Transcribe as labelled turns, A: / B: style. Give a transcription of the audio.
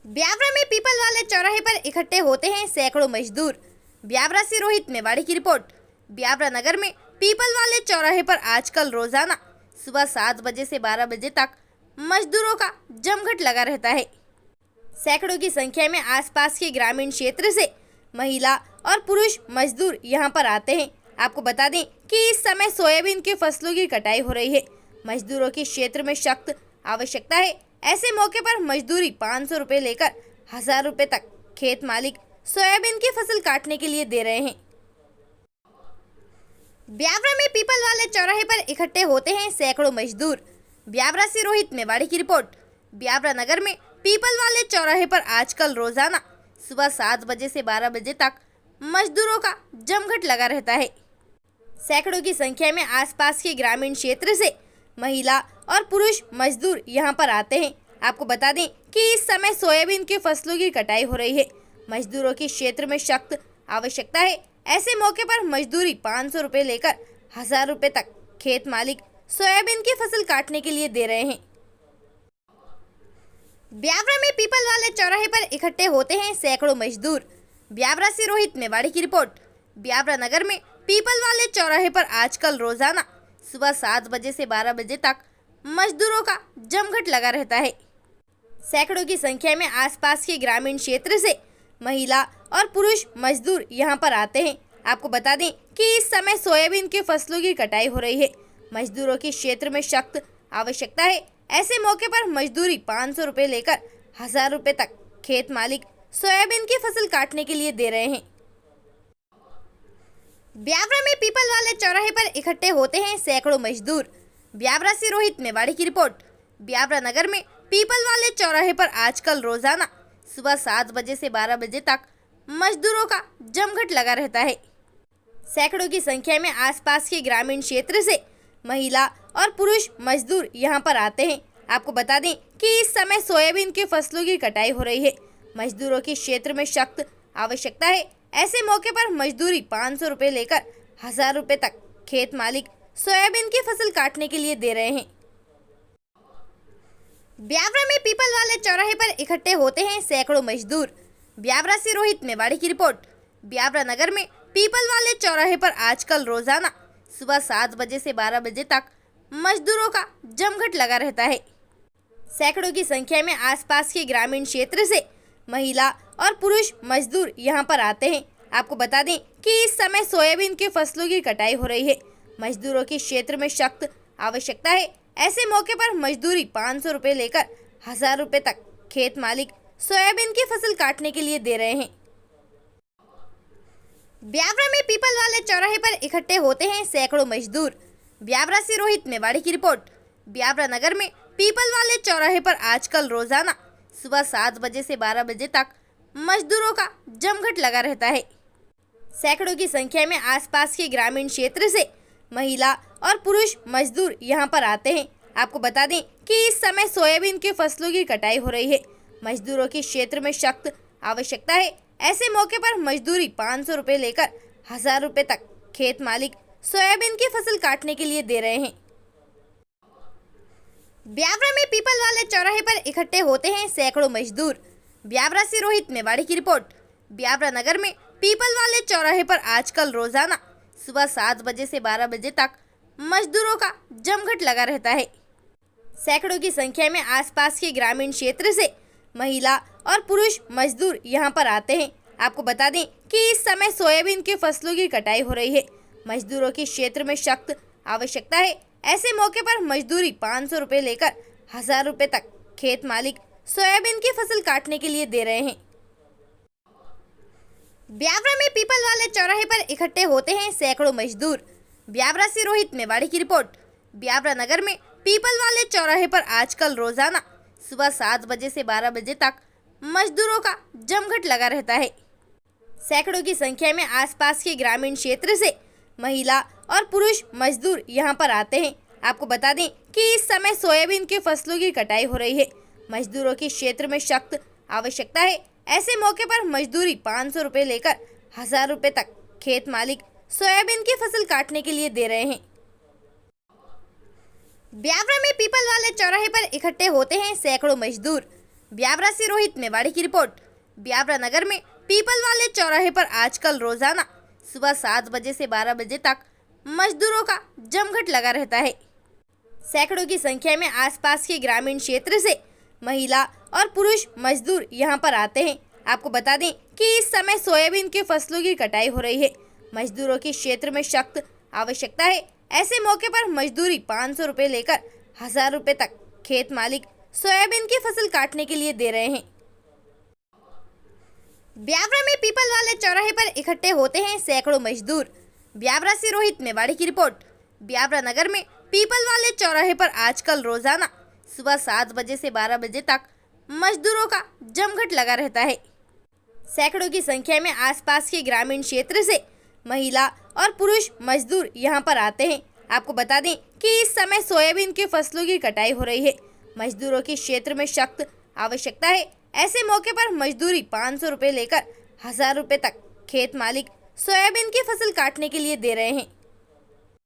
A: ब्यावरा में पीपल वाले चौराहे पर इकट्ठे होते हैं सैकड़ों मजदूर। ब्यावरा से रोहित मेवाड़ी की रिपोर्ट। ब्यावरा नगर में पीपल वाले चौराहे पर आजकल रोजाना सुबह 7 बजे से 12 बजे तक मजदूरों का जमघट लगा रहता है। सैकड़ों की संख्या में आसपास के ग्रामीण क्षेत्र से महिला और पुरुष मजदूर यहां पर आते हैं। आपको बता दें कि इस समय सोयाबीन की फसलों की कटाई हो रही है। मजदूरों के क्षेत्र में सख्त आवश्यकता है। ऐसे मौके पर मजदूरी 500 रुपये लेकर 1000 रुपये तक खेत मालिक सोयाबीन की फसल काटने के लिए दे रहे हैं। ब्यावरा में पीपल वाले चौराहे पर इकट्ठे होते हैं सैकड़ों मजदूर। ब्यावरा से रोहित मेवाड़ी की रिपोर्ट। ब्यावरा नगर में पीपल वाले चौराहे पर आजकल रोजाना सुबह 7 बजे से 12 बजे तक मजदूरों का जमघट लगा रहता है। सैकड़ों की संख्या में आसपास के ग्रामीण क्षेत्र से महिला और पुरुष मजदूर यहां पर आते हैं। आपको बता दें कि इस समय सोयाबीन की फसलों की कटाई हो रही है। मजदूरों के क्षेत्र में सख्त आवश्यकता है। ऐसे मौके पर मजदूरी 500 रुपये लेकर 1000 रुपये तक खेत मालिक सोयाबीन की फसल काटने के लिए दे रहे हैं। ब्यावरा में पीपल वाले चौराहे पर इकट्ठे होते हैं सैकड़ों मजदूर। ब्यावरा से रोहित मेवाड़ी की रिपोर्ट। ब्यावरा नगर में पीपल वाले चौराहे पर आजकल रोजाना सुबह 7 बजे से 12 बजे तक मजदूरों का जमघट लगा रहता है। सैकड़ों की संख्या में आसपास के ग्रामीण क्षेत्र से महिला और पुरुष मजदूर यहां पर आते हैं। आपको बता दें कि इस समय सोयाबीन की फसलों की कटाई हो रही है। मजदूरों के क्षेत्र में सख्त आवश्यकता है। ऐसे मौके पर मजदूरी 500 रुपये लेकर 1000 रुपये तक खेत मालिक सोयाबीन की फसल काटने के लिए दे रहे हैं। ब्यावरा में पीपल वाले चौराहे पर इकट्ठे होते हैं सैकड़ों मजदूर। ब्यावरा से रोहित मेवाड़ी की रिपोर्ट। ब्यावरा नगर में पीपल वाले चौराहे पर आजकल रोजाना सुबह 7 बजे से 12 बजे तक मजदूरों का जमघट लगा रहता है। सैकड़ों की संख्या में आसपास के ग्रामीण क्षेत्र से महिला और पुरुष मजदूर यहां पर आते हैं। आपको बता दें कि इस समय सोयाबीन की फसलों की कटाई हो रही है। मजदूरों के क्षेत्र में सख्त आवश्यकता है। ऐसे मौके पर मजदूरी 500 रुपये लेकर 1000 रुपये तक खेत मालिक सोयाबीन की फसल काटने के लिए दे रहे हैं। ब्यावरा में पीपल वाले चौराहे पर इकट्ठे होते हैं सैकड़ों मजदूर। ब्यावरा से रोहित मेवाड़ी की रिपोर्ट। ब्यावरा नगर में पीपल वाले चौराहे पर आजकल रोजाना सुबह 7 बजे से 12 बजे तक मजदूरों का जमघट लगा रहता है। सैकड़ों की संख्या में आसपास के ग्रामीण क्षेत्र से महिला और पुरुष मजदूर यहां पर आते हैं। आपको बता दें कि इस समय सोयाबीन की फसलों की कटाई हो रही है। मजदूरों के क्षेत्र में सख्त आवश्यकता है। ऐसे मौके पर मजदूरी 500 रुपये लेकर 1000 रुपये तक खेत मालिक सोयाबीन की फसल काटने के लिए दे रहे हैं। ब्यावरा में पीपल वाले चौराहे पर इकट्ठे होते हैं सैकड़ों मजदूर। ब्यावरा से रोहित मेवाड़ी की रिपोर्ट। ब्यावरा नगर में पीपल वाले चौराहे पर आजकल रोजाना सुबह 7 बजे से 12 बजे तक मजदूरों का जमघट लगा रहता है। सैकड़ों की संख्या में आसपास के ग्रामीण क्षेत्र से महिला और पुरुष मजदूर यहां पर आते हैं। आपको बता दें कि इस समय सोयाबीन की फसलों की कटाई हो रही है। मजदूरों के क्षेत्र में सख्त आवश्यकता है। ऐसे मौके पर मजदूरी 500 रुपये लेकर 1000 रुपये तक खेत मालिक सोयाबीन की फसल काटने के लिए दे रहे हैं। ब्यावरा में पीपल वाले चौराहे पर इकट्ठे होते हैं सैकड़ों मजदूर। ब्यावरा से रोहित मेवाड़ी की रिपोर्ट। ब्यावरा नगर में पीपल वाले चौराहे पर आजकल रोजाना सुबह 7 बजे से 12 बजे तक मजदूरों का जमघट लगा रहता है। सैकड़ों की संख्या में आसपास के ग्रामीण क्षेत्र से महिला और पुरुष मजदूर यहां पर आते हैं। आपको बता दें कि इस समय सोयाबीन की फसलों की कटाई हो रही है। मजदूरों के क्षेत्र में सख्त आवश्यकता है। ऐसे मौके पर मजदूरी 500 रुपये लेकर 1000 रुपये तक खेत मालिक सोयाबीन की फसल काटने के लिए दे रहे हैं। ब्यावरा में पीपल वाले चौराहे पर इकट्ठे होते हैं सैकड़ों मजदूर। ब्यावरा से रोहित मेवाड़ी की रिपोर्ट। ब्यावरा नगर में पीपल वाले चौराहे पर आजकल रोजाना सुबह 7 बजे से 12 बजे तक मजदूरों का जमघट लगा रहता है। सैकड़ों की संख्या में आसपास के ग्रामीण क्षेत्र से महिला और पुरुष मजदूर यहां पर आते हैं। आपको बता दें कि इस समय सोयाबीन की फसलों की कटाई हो रही है। मजदूरों के क्षेत्र में सख्त आवश्यकता है। ऐसे मौके पर मजदूरी 500 रुपये लेकर 1000 रुपये तक खेत मालिक सोयाबीन की फसल काटने के लिए दे रहे हैं। ब्यावरा में पीपल वाले चौराहे पर इकट्ठे होते हैं सैकड़ों मजदूर। ब्यावरा से रोहित मेवाड़ी की रिपोर्ट। ब्यावरा नगर में पीपल वाले चौराहे पर आजकल रोजाना सुबह 7 बजे से 12 बजे तक मजदूरों का जमघट लगा रहता है। सैकड़ों की संख्या में आसपास के ग्रामीण क्षेत्र से महिला और पुरुष मजदूर यहां पर आते हैं। आपको बता दें कि इस समय सोयाबीन की फसलों की कटाई हो रही है। मजदूरों के क्षेत्र में सख्त आवश्यकता है। ऐसे मौके पर मजदूरी 500 रुपये लेकर 1000 रुपये तक खेत मालिक सोयाबीन की फसल काटने के लिए दे रहे हैं। ब्यावरा में पीपल वाले चौराहे पर इकट्ठे होते हैं सैकड़ों मजदूर। ब्यावरा से रोहित मेवाड़ी की रिपोर्ट। ब्यावरा नगर में पीपल वाले चौराहे पर आजकल रोजाना सुबह 7 बजे से 12 बजे तक मजदूरों का जमघट लगा रहता है। सैकड़ों की संख्या में आसपास के ग्रामीण क्षेत्र से महिला और पुरुष मजदूर यहां पर आते हैं। आपको बता दें कि इस समय सोयाबीन की फसलों की कटाई हो रही है। मजदूरों के क्षेत्र में सख्त आवश्यकता है। ऐसे मौके पर मजदूरी 500 रुपये लेकर 1000 रुपये तक खेत मालिक सोयाबीन की फसल काटने के लिए दे रहे हैं।